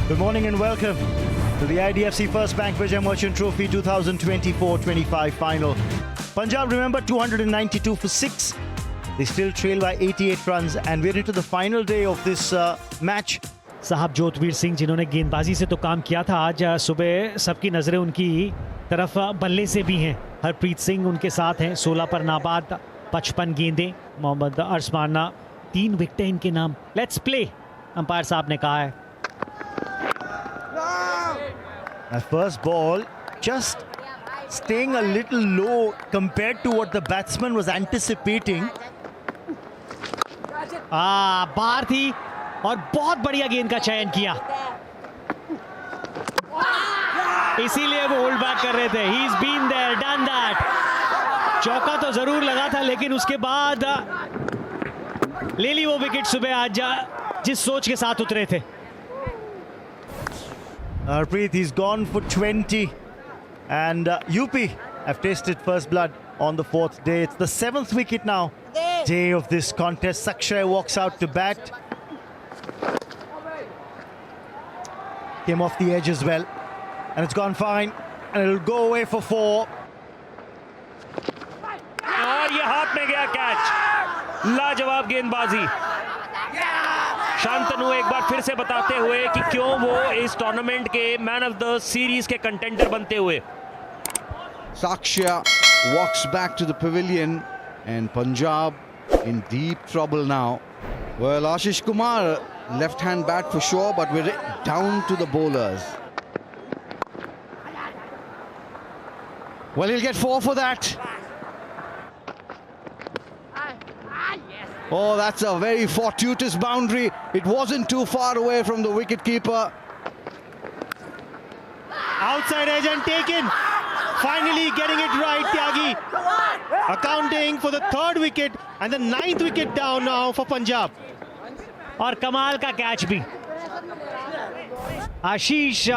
Good morning and welcome to the IDFC First Bank Vijay Merchant Trophy 2024-25 final. Punjab, remember, 292 for 6. They still trail by 88 runs and we're into the final day of this match. साहब जोतवीर सिंह जिन्होंने गेंदबाजी से तो काम किया था, आज सुबह सबकी नज़रें उनकी तरफ बल्ले से भी हैं। हरप्रीत सिंह उनके साथ हैं, 16 पर नाबाद, 55 गेंदें। मोहम्मद अरसमान 3 विकेटें इनके नाम। लेट्स प्ले, अंपायर साहब ने कहा है। First ball just staying a little low compared to what the batsman was anticipating. बाहर थी और बहुत बढ़िया गेंद का चयन किया, इसीलिए वो होल्ड बैक कर रहे थे। He is been there, done that. चौका तो जरूर लगा था, लेकिन उसके बाद ले ली वो विकेट सुबह आज जिस सोच के साथ उतरे थे। Harpreet, he's gone for 20 and UP have tasted first blood on the 4th day. It's the 7th wicket now, day of this contest. Sakshay walks out to bat. Came off the edge as well and it's gone fine and it'll go away for 4. और ये हाथ में गया catch. लाजवाब गेंदबाजी। शांतनु एक बार फिर से बताते हुए कि क्यों वो इस टूर्नामेंट के मैन ऑफ द सीरीज के कंटेंडर बनते हुए। Sakshay walks back to the pavilion and Punjab in deep trouble now. Well, Ashish Kumar, left-hand bat for sure, but we're down to the bowlers. Well, he'll get 4 for that. Oh, that's a very fortuitous boundary. It wasn't too far away from the wicket-keeper. Outside edge and taken. Finally getting it right, Tyagi. Accounting for the 3rd wicket and the 9th wicket down now for Punjab. और कमाल का catch भी। Ashish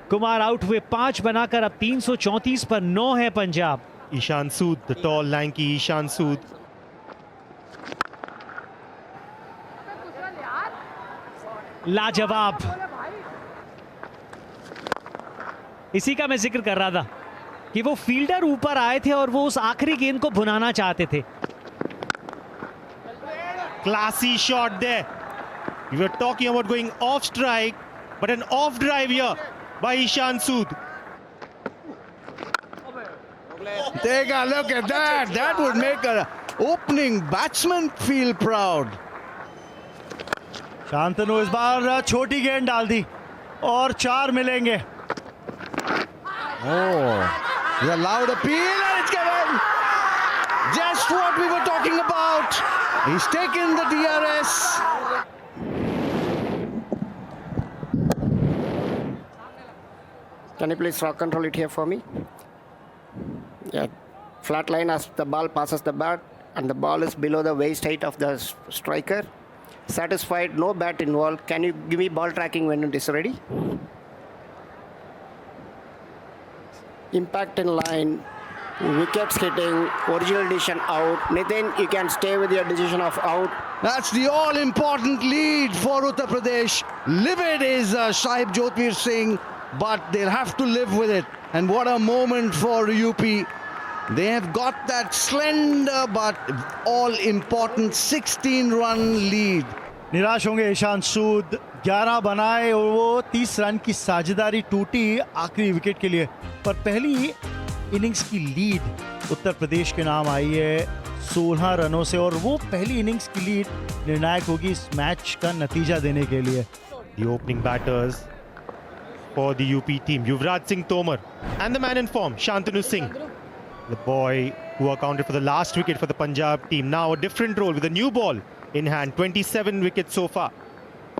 Kumar out हुए 5 बनाकर अब 334 पर 9 है Punjab. Ishan Sood, the tall, lanky Ishan Sood. लाजवाब। इसी का मैं जिक्र कर रहा था कि वो फील्डर ऊपर आए थे और वो उस आखिरी गेंद को भुनाना चाहते थे। Classy shot there. We were talking about going off strike, but an off drive here by Ishan Sood. Take a look at that. That would make an opening batsman feel proud. Shantanu इस बार छोटी गेंद डाल दी और 4 मिलेंगे। Oh, the loud appeal and it's given. Just what we were talking about. He's taken the DRS. Can you please control it here for me? Yeah, flat line as the ball passes the bat and the ball is below the waist height of the striker. Satisfied, no bat involved. Can you give me ball tracking when it is ready? Impact in line, wickets hitting, original decision out. Nitin, you can stay with your decision of out. That's the all-important lead for Uttar Pradesh. Livid is Sahib Jotveer Singh, but they'll have to live with it. And what a moment for UP. They have got that slender but all-important 16-run lead. निराश होंगे ईशान सूद। 11 बनाए और वो 30 run की साझेदारी टूटी आखिरी wicket के लिए, पर पहली इनिंग्स की लीड उत्तर प्रदेश के नाम आई है 16 रनों से और वो पहली इनिंग्स की लीड निर्णायक होगी इस मैच का नतीजा देने के लिए। The opening batters for the UP team, Yuvraj Singh Tomar and the man in form, Shantanu Singh. The boy who accounted for the last wicket for the Punjab team. Now a different role with a new ball in hand. 27 wickets so far.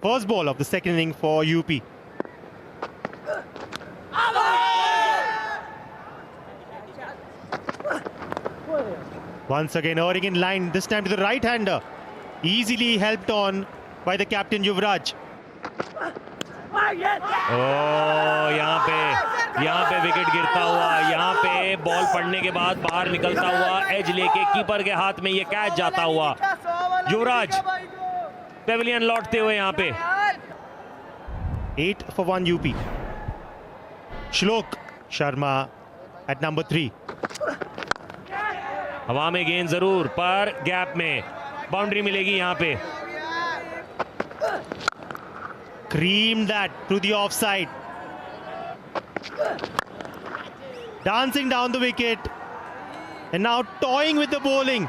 First ball of the second inning for UP. Once again erring in line, this time to the right-hander. Easily helped on by the captain Yuvraj. यहाँ पे wicket गिरता हुआ, यहाँ पे ball पड़ने के बाद बाहर निकलता हुआ, एज लेके कीपर के हाथ में ये कैच जाता हुआ। युवराज पेविलियन लौटते हुए यहाँ पे 8 for 1 UP. Shlok Sharma at number 3. हवा में गेंद जरूर, पर गैप में बाउंड्री मिलेगी यहाँ पे. Creamed that through the offside. Dancing down the wicket. And now toying with the bowling.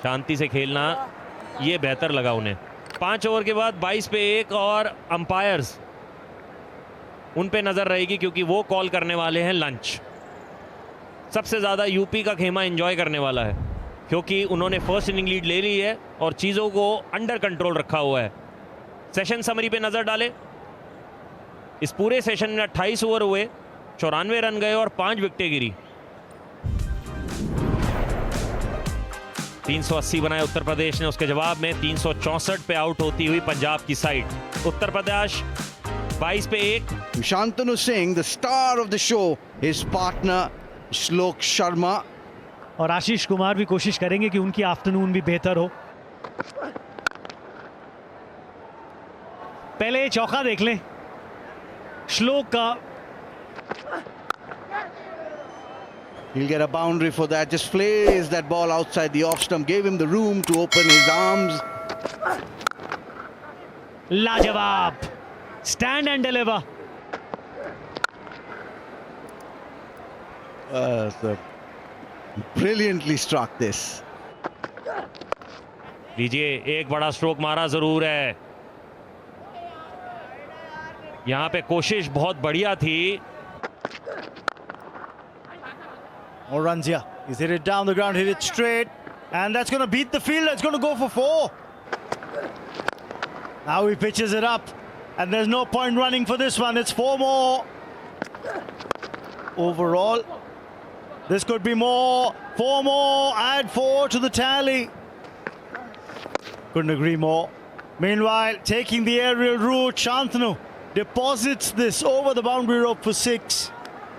शांति से खेलना ये बेहतर लगा उन्हें. 5 ओवर के बाद 22 पे 1 और अंपायर्स उन पे नजर रहेगी क्योंकि वो कॉल करने वाले हैं लंच. सबसे ज्यादा यूपी का खेमा एंजॉय करने वाला है क्योंकि उन्होंने फर्स्ट इनिंग लीड ले ली है और चीजों को अंडर कंट्रोल रखा हुआ है. सेशन समरी पे नजर डालें. इस पूरे सेशन में 28 ओवर हुए, 94 रन गए और 5 विकेटें गिरी. 380 बनाए उत्तर प्रदेश ने. उसके जवाब में 364 पे आउट होती हुई पंजाब की साइड. उत्तर प्रदेश 22 पे 1. Shantanu Singh, the star of the show, his partner Shlok Sharma. और आशीष कुमार भी कोशिश करेंगे कि उनकी आफ्टरनून भी बेहतर हो. पहले चौका देख लें श्लोक का. He'll get a boundary for that. Just plays that ball outside the off stump. Gave him the room to open his arms. लाजवाब. Stand and deliver. Brilliantly struck this. लीजिए, एक बड़ा स्ट्रोक मारा जरूर है. यहां पे कोशिश बहुत बढ़िया थी. More runs here. He's hit it down the ground, hit it straight, and that's going to beat the fielder. It's going to go for 4. Now he pitches it up, and there's no point running for this one. It's 4 more. Overall, this could be more. 4 more. Add 4 to the tally. Couldn't agree more. Meanwhile, taking the aerial route, Shantanu deposits this over the boundary rope for 6.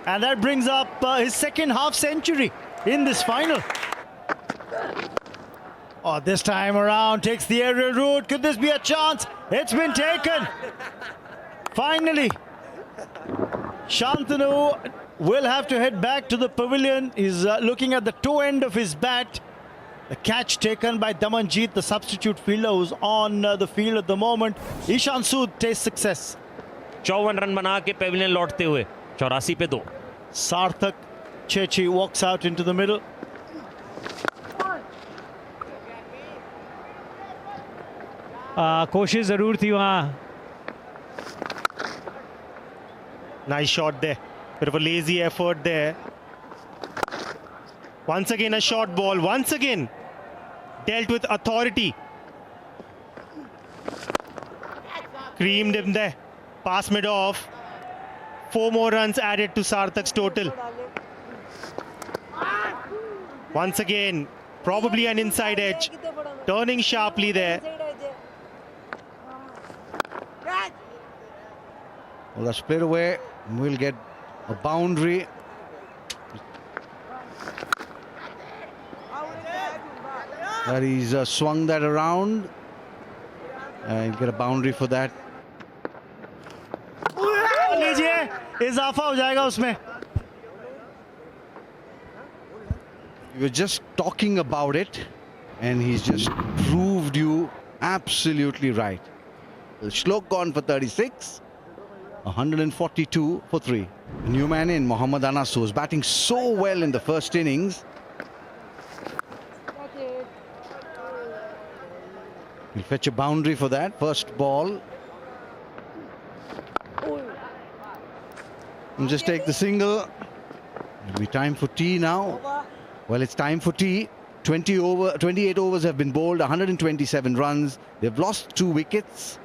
And that brings up his second half century in this final. Oh, this time around takes the aerial route. Could this be a chance? It's been taken. Finally, Shantanu will have to head back to the pavilion. He's looking at the toe end of his bat. The catch taken by Damanjeet, the substitute fielder who's on the field at the moment. Ishan Sood tastes success. 54 run बना के Pavilion लौटते हुए 84 पे 2. Sarthak Chechi walks out into the middle. कोशिश जरूर थी वहां. Nice shot there. Bit of a lazy effort there. Once again a short ball. Once again dealt with authority. Creamed him there. Pass mid off. 4 more runs added to Sarthak's total. Once again, probably an inside edge. Turning sharply there. Well, that's played away. We'll get a boundary. That he's swung that around. And get a boundary for that. लीजिए, इजाफा हो जाएगा उसमें. We were just talking about it, and he's just proved you absolutely right. Shlok gone for 36, 142 for 3. The new man in, Mohammad Anas, who was batting so well in the first innings. He'll fetch a boundary for that. First ball. And just take the single. It'll be time for tea now. Well, it's time for tea. 28 overs have been bowled, 127 runs. They've lost 2 wickets.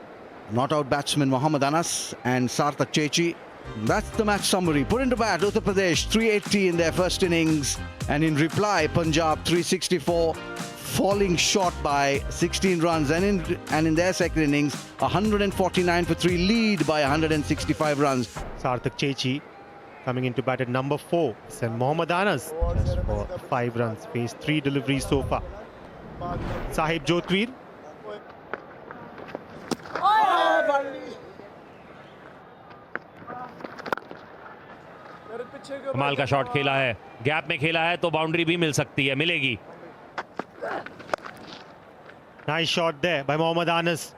Not out batsmen Mohammad Anas and Sarthak Chechi. That's the match summary. Put into bat, Uttar Pradesh 380 in their first innings. And in reply, Punjab 364, falling short by 16 runs. And in their second innings, 149 for 3, lead by 165 runs. Sarthak Chechi coming into bat at number 4. And Mohammad Anas just for 5 runs. Faced 3 deliveries so far. Sahib Jotveer. कमाल का shot खेला है, gap में खेला है तो boundary भी मिल सकती है, मिलेगी। Nice shot there by Mohammad Anas.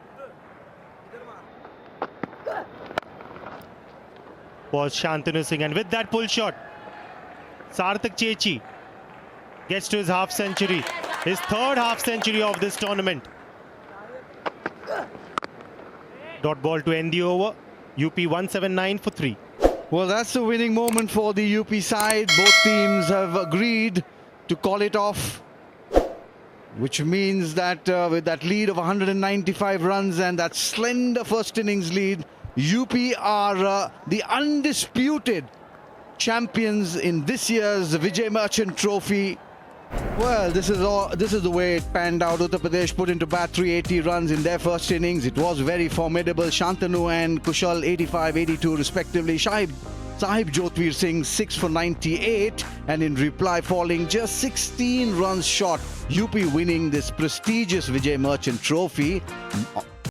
Was Shantanu Singh, and with that pull shot, Sarthak Chechi gets to his half century, his third half century of this tournament. Dot ball to end the over. UP 179 for 3. Well, that's the winning moment for the UP side. Both teams have agreed to call it off, which means that with that lead of 195 runs and that slender first innings lead, UP are the undisputed champions in this year's Vijay Merchant Trophy. Well, this is the way it panned out. Uttar Pradesh put into bat 380 runs in their first innings. It was very formidable. Shantanu and Kushal 85, 82 respectively. Sahib Jyotvir Singh 6 for 98, and in reply falling just 16 runs short. UP winning this prestigious Vijay Merchant Trophy.